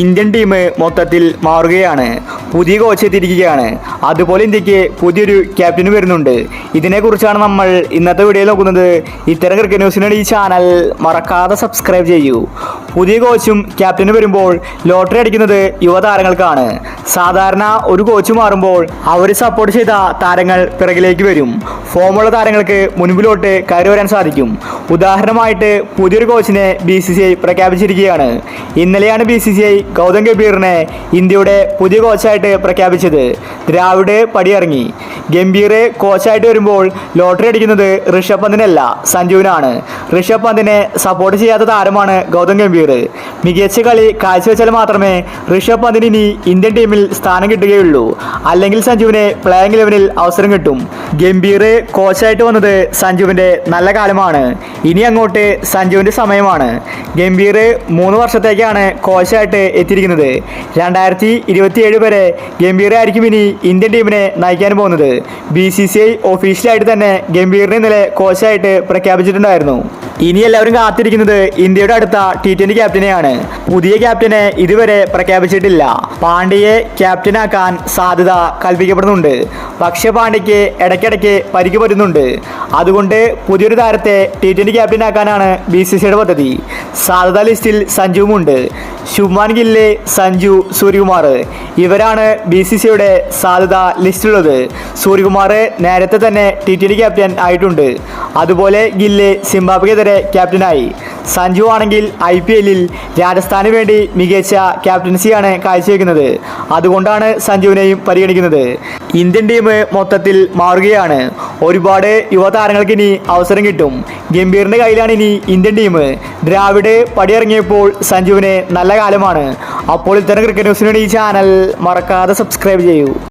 Indian team മൊത്തത്തിൽ മാറുകയാണ്. പുതിയ കോച്ച് എത്തിയിരിക്കുകയാണ്. അതുപോലെ ഇന്ത്യക്ക് പുതിയൊരു ക്യാപ്റ്റന് വരുന്നുണ്ട്. ഇതിനെക്കുറിച്ചാണ് നമ്മൾ ഇന്നത്തെ വീഡിയോയിൽ നോക്കുന്നത്. ഇത്തരം ക്രിക്കറ്റ് ന്യൂസിനാണ് ഈ ചാനൽ മറക്കാതെ സബ്സ്ക്രൈബ് ചെയ്യൂ. പുതിയ കോച്ചും ക്യാപ്റ്റനും വരുമ്പോൾ ലോട്ടറി അടിക്കുന്നത് യുവതാരങ്ങൾക്കാണ്. സാധാരണ ഒരു കോച്ച് മാറുമ്പോൾ അവർ സപ്പോർട്ട് ചെയ്ത താരങ്ങൾ പിറകിലേക്ക് വരും. ഫോമുള്ള താരങ്ങൾക്ക് മുൻപിലോട്ട് കയറി വരാൻ സാധിക്കും. ഉദാഹരണമായിട്ട് പുതിയൊരു കോച്ചിനെ BCCI പ്രഖ്യാപിച്ചിരിക്കുകയാണ്. ഇന്നലെയാണ് BCCI ഗൗതം ഗംഭീറിനെ ഇന്ത്യയുടെ പുതിയ കോച്ചായിട്ട് പ്രഖ്യാപിച്ചത്. ദ്രാവിഡ് പടിയിറങ്ങി. ഗംഭീർ കോച്ചായിട്ട് വരുമ്പോൾ ലോട്ടറി അടിക്കുന്നത് ഋഷഭ് പന്തിനല്ല, സഞ്ജുവിനാണ്. ഋഷഭ് പന്തിനെ സപ്പോർട്ട് ചെയ്യാത്ത താരമാണ് ഗൗതം ഗംഭീർ. മികച്ച കളി കാഴ്ചവെച്ചാൽ മാത്രമേ ഋഷഭ് പന്തിന് ഇനി ഇന്ത്യൻ ടീമിൽ സ്ഥാനം കിട്ടുകയുള്ളൂ. അല്ലെങ്കിൽ സഞ്ജുവിന് പ്ലേയിങ് 11-ൽ അവസരം കിട്ടും. ഗംഭീർ കോച്ചായിട്ട് വന്നത് സഞ്ജുവിൻ്റെ നല്ല കാലമാണ്. ഇനി അങ്ങോട്ട് സഞ്ജുവിൻ്റെ സമയമാണ്. ഗംഭീർ 3 വർഷത്തേക്കാണ് കോച്ചായിട്ട് എത്തിയിരിക്കുന്നത്. 2027 വരെ ഗംഭീർ ആയിരിക്കും ഇനി ഇന്ത്യൻ ടീമിനെ നയിക്കാൻ പോകുന്നത്. BCCI ഒഫീഷ്യലായിട്ട് തന്നെ ഗംഭീറിനെ ഇന്നലെ കോച്ചായിട്ട് പ്രഖ്യാപിച്ചിട്ടുണ്ടായിരുന്നു. ഇനി എല്ലാവരും കാത്തിരിക്കുന്നത് ഇന്ത്യയുടെ അടുത്ത T20 ക്യാപ്റ്റനെയാണ്. പുതിയ ക്യാപ്റ്റനെ ഇതുവരെ പ്രഖ്യാപിച്ചിട്ടില്ല. പാണ്ഡ്യയെ ക്യാപ്റ്റനാക്കാൻ സാധ്യത കൽപ്പിക്കപ്പെടുന്നുണ്ട്. പക്ഷേ പാണ്ഡ്യയ്ക്ക് ഇടയ്ക്കിടയ്ക്ക് പരിക്ക് പറ്റുന്നുണ്ട്. അതുകൊണ്ട് പുതിയൊരു താരത്തെ T20 ക്യാപ്റ്റനാക്കാനാണ് BCCIയുടെ പദ്ധതി. സാധ്യതാ ലിസ്റ്റിൽ സഞ്ജുവുമുണ്ട്. ശുഭ്മാൻ ഗില്ല്, സഞ്ജു, സൂര്യകുമാർ ഇവരാണ് BCCIയുടെ സാധ്യത ലിസ്റ്റിലുള്ളത്. സൂര്യകുമാർ നേരത്തെ തന്നെ T20 ക്യാപ്റ്റൻ ആയിട്ടുണ്ട്. അതുപോലെ ഗില്ല് സിംബാബ്വെക്കെതിരെ ക്യാപ്റ്റനായി. സഞ്ജു ആണെങ്കിൽ IPL-ൽ രാജസ്ഥാന് വേണ്ടി മികച്ച ക്യാപ്റ്റൻസിയാണ് കാഴ്ചവെക്കുന്നത്. അതുകൊണ്ടാണ് സഞ്ജുവിനെയും പരിഗണിക്കുന്നത്. ഇന്ത്യൻ ടീം മൊത്തത്തിൽ മാറുകയാണ്. ഒരുപാട് യുവതാരങ്ങൾക്ക് ഇനി അവസരം കിട്ടും. ഗംഭീറിൻ്റെ കയ്യിലാണ് ഇനി ഇന്ത്യൻ ടീം. ദ്രാവിഡ് പടിയിറങ്ങിയപ്പോൾ സഞ്ജുവിന് നല്ല കാലമാണ്. അപ്പോൾ ഇത്തരം ക്രിക്കറ്റ് ന്യൂസിന് വേണ്ടി ഈ ചാനൽ മറക്കാതെ സബ്സ്ക്രൈബ് ചെയ്യൂ.